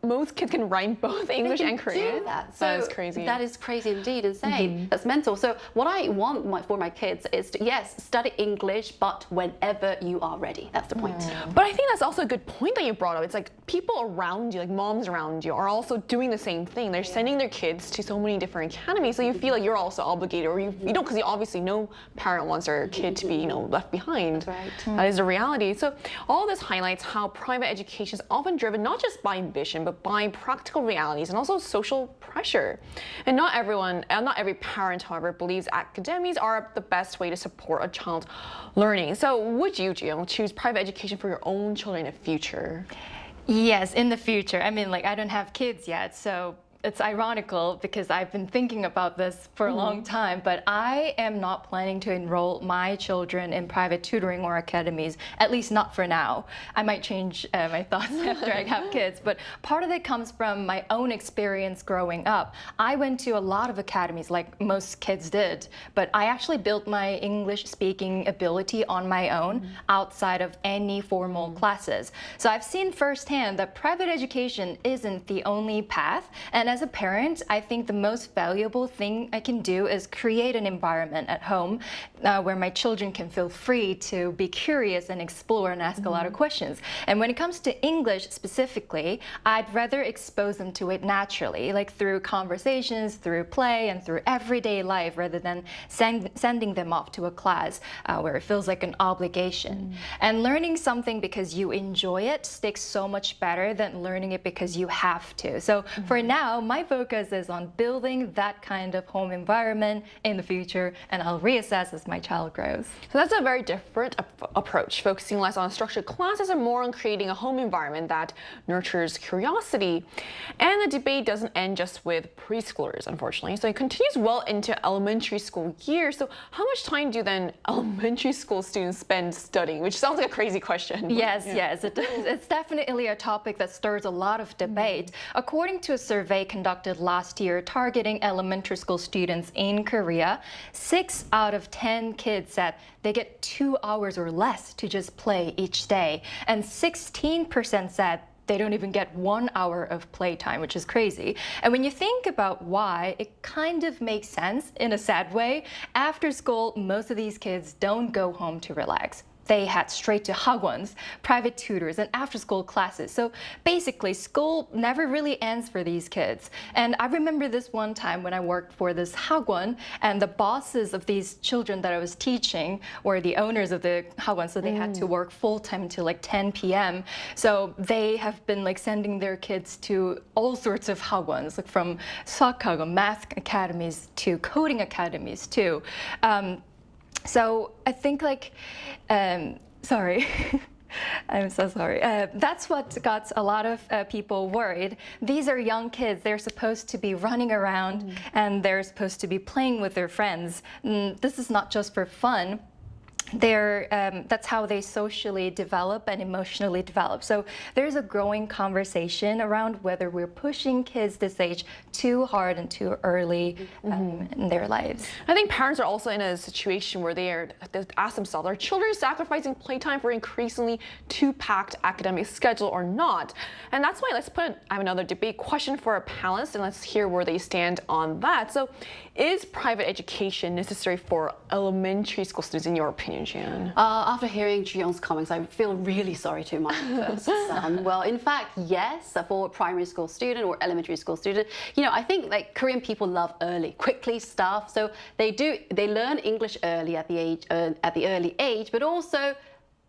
Most kids can write both English and Korean. Do that. That is crazy. That is crazy indeed, insane. That's mental. So what I want for my kids is to, yes, study English, but whenever you are ready. That's the point. But I think that's also a good point that you brought up. It's like people around you, like moms around you, are also doing the same thing. They're sending their kids to so many different academies, so you feel like you're also obligated, or you don't, because you obviously no parent wants their kid to be, left behind. That's right. That is the reality. So all this highlights how private education is often driven not just by ambition, but by practical realities and also social pressure. And not every parent, however, believes academies are the best way to support a child's learning. So would you, Jiyoung, choose private education for your own children in the future? Yes, in the future. I mean, I don't have kids yet, so it's ironical because I've been thinking about this for a long time, but I am not planning to enroll my children in private tutoring or academies, at least not for now. I might change my thoughts after I have kids, but part of it comes from my own experience growing up. I went to a lot of academies like most kids did, but I actually built my English speaking ability on my own outside of any formal classes. So I've seen firsthand that private education isn't the only path, and as a parent, I think the most valuable thing I can do is create an environment at home where my children can feel free to be curious and explore and ask a lot of questions. And when it comes to English specifically, I'd rather expose them to it naturally, like through conversations, through play, and through everyday life, rather than sending them off to a class where it feels like an obligation. And learning something because you enjoy it sticks so much better than learning it because you have to. So for now, my focus is on building that kind of home environment in the future, and I'll reassess as my child grows. So that's a very different approach, focusing less on structured classes and more on creating a home environment that nurtures curiosity. And the debate doesn't end just with preschoolers, unfortunately. So it continues well into elementary school years. So how much time do then elementary school students spend studying? Which sounds like a crazy question. Yes, it's definitely a topic that stirs a lot of debate. According to a survey conducted last year targeting elementary school students in Korea, 6 out of 10 kids said they get 2 hours or less to just play each day, and 16% said they don't even get 1 hour of playtime, which is crazy. And when you think about why, it kind of makes sense in a sad way. After school, most of these kids don't go home to relax. They head straight to hagwons, private tutors, and after-school classes. So basically, school never really ends for these kids. And I remember this one time when I worked for this hagwon, and the bosses of these children that I was teaching were the owners of the hagwon, so they had to work full-time until like 10 p.m. So they have been sending their kids to all sorts of hagwons, like from 수학 hagwon, math academies to coding academies too. So I think sorry, I'm so sorry. That's what got a lot of people worried. These are young kids. They're supposed to be running around and they're supposed to be playing with their friends. This is not just for fun. That's how they socially develop and emotionally develop. So there's a growing conversation around whether we're pushing kids this age too hard and too early in their lives. I think parents are also in a situation where they ask themselves, are children sacrificing playtime for increasingly too packed academic schedule or not? And that's why I have another debate question for our panelists, and let's hear where they stand on that. So is private education necessary for elementary school students in your opinion? After hearing Jiyoung's comments, I feel really sorry to my first son. Well, in fact, yes, for a primary school student or elementary school student, I think Korean people love quickly stuff. So they learn English early at the early age, but also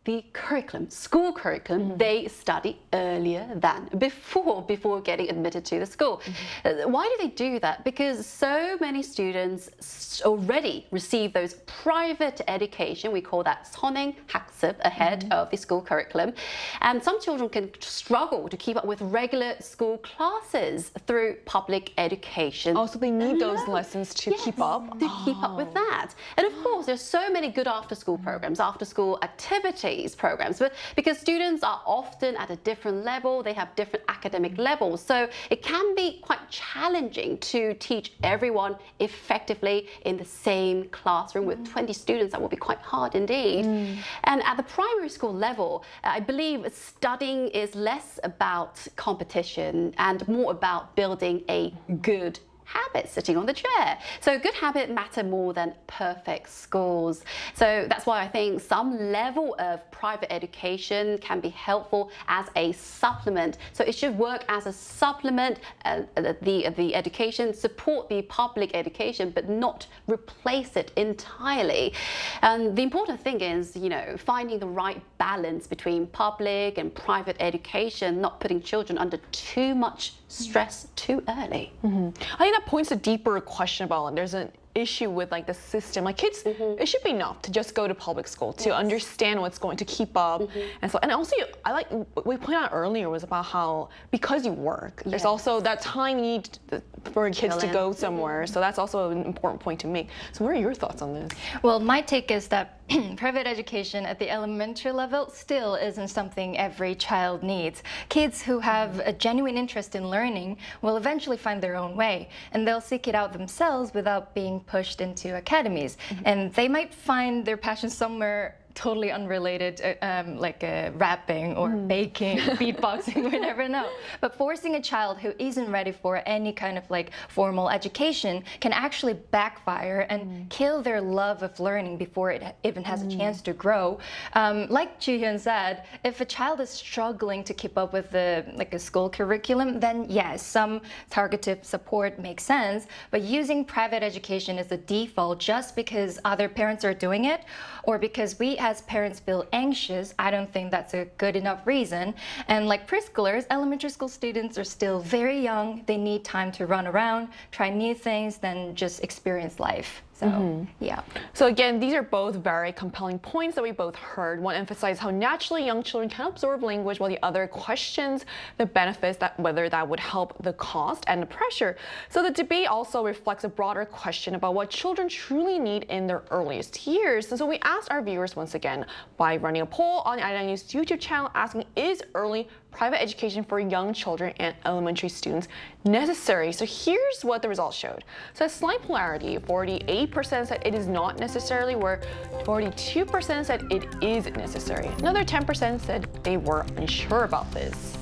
the curriculum, school curriculum, they study earlier than before getting admitted to the school. Why do they do that? Because so many students already receive those private education, we call that 선행 학습, ahead of the school curriculum. And some children can struggle to keep up with regular school classes through public education. Oh, so they need those lessons to keep up? To keep up with that. And of course, course, there's so many good after-school programs, after-school activities programs, but because students are often at a different level, they have different academic levels, so it can be quite challenging to teach everyone effectively in the same classroom with 20 students. That will be quite hard indeed. And at the primary school level, I believe studying is less about competition and more about building a good habit sitting on the chair. So good habits matter more than perfect scores. So that's why I think some level of private education can be helpful as a supplement. So it should work as a supplement, the education, support the public education, but not replace it entirely. And the important thing is, you know, finding the right balance between public and private education, not putting children under too much stress too early. I think that points a deeper question about like, there's an issue with like the system. Like kids, it should be enough to just go to public school to understand what's going to keep up. And also I like we pointed out earlier was about how because you work, there's also that time you need for kids to go somewhere. So that's also an important point to make. So what are your thoughts on this? Well, my take is that private education at the elementary level still isn't something every child needs. Kids who have a genuine interest in learning will eventually find their own way, and they'll seek it out themselves without being pushed into academies. And they might find their passion somewhere totally unrelated, like rapping or baking, beatboxing, we never know. But forcing a child who isn't ready for any kind of like formal education can actually backfire and kill their love of learning before it even has a chance to grow. Like Ji-hyun said, if a child is struggling to keep up with a school curriculum, then yes, some targeted support makes sense. But using private education as the default just because other parents are doing it, or because we as parents feel anxious, I don't think that's a good enough reason. And like preschoolers, elementary school students are still very young. They need time to run around, try new things, then just experience life. So, yeah. So again, these are both very compelling points that we both heard. One emphasized how naturally young children can absorb language, while the other questions the benefits, that whether that would help the cost and the pressure. So the debate also reflects a broader question about what children truly need in their earliest years. And so we asked our viewers once again by running a poll on the Arirang News YouTube channel asking, is early private education for young children and elementary students necessary? So here's what the results showed. So a slight polarity, 48% said it is not necessarily, where 42% said it is necessary. Another 10% said they were unsure about this.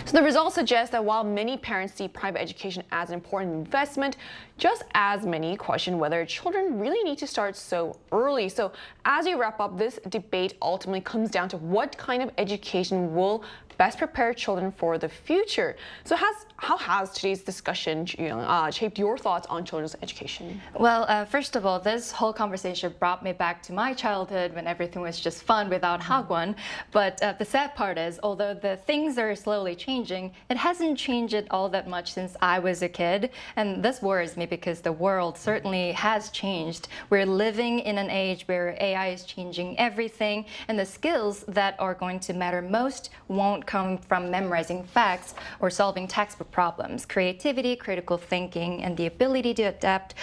So the results suggest that while many parents see private education as an important investment, just as many question whether children really need to start so early. So as we wrap up, this debate ultimately comes down to what kind of education will best prepare children for the future. So how has today's discussion shaped your thoughts on children's education? Well, first of all, this whole conversation brought me back to my childhood when everything was just fun without hagwon. But the sad part is, although the things are slowly changing, it hasn't changed all that much since I was a kid. And this worries me because the world certainly has changed. We're living in an age where AI is changing everything, and the skills that are going to matter most won't come from memorizing facts or solving textbook problems. Creativity, critical thinking, and the ability to adapt,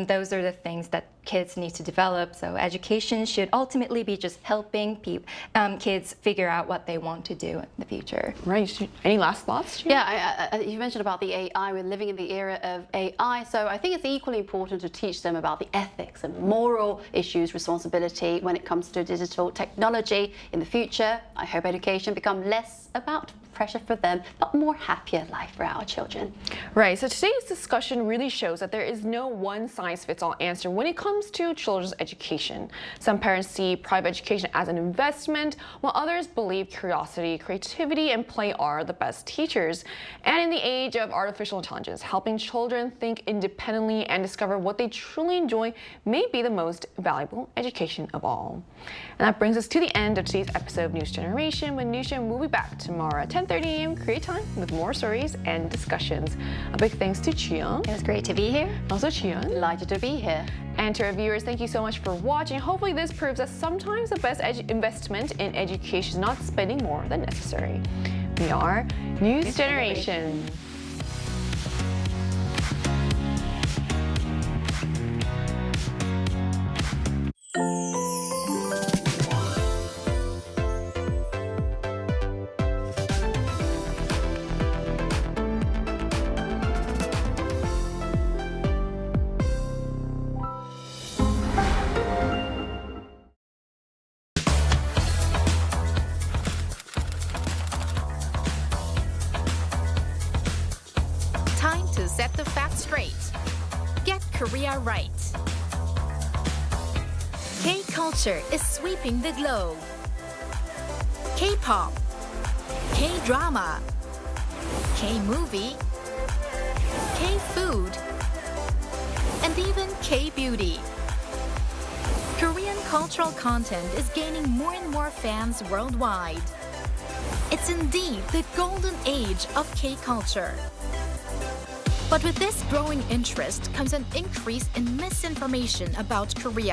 those are the things that kids need to develop. So education should ultimately be just helping kids figure out what they want to do in the future. Right. Any last thoughts? Yeah, you mentioned about the AI. We're living in the era of AI, so I think it's equally important to teach them about the ethics and moral issues, responsibility when it comes to digital technology in the future. I hope education becomes less about pressure for them, but more happier life for our children. Right, so today's discussion really shows that there is no one-size-fits-all answer when it comes to children's education. Some parents see private education as an investment, while others believe curiosity, creativity, and play are the best teachers. And in the age of artificial intelligence, helping children think independently and discover what they truly enjoy may be the most valuable education of all. And that brings us to the end of today's episode of News Generation. When News Gen will be back tomorrow at 10:30 a.m. Korea time with more stories and discussions. A big thanks to Chi-young. It was great to be here. Also Chi-young. Delighted to be here. And to our viewers, thank you so much for watching. Hopefully this proves that sometimes the best investment in education is not spending more than necessary. We are News Generation. Korea right. K-culture is sweeping the globe. K-pop, K-drama, K-movie, K-food, and even K-beauty. Korean cultural content is gaining more and more fans worldwide. It's indeed the golden age of K-culture. But with this growing interest comes an increase in misinformation about Korea.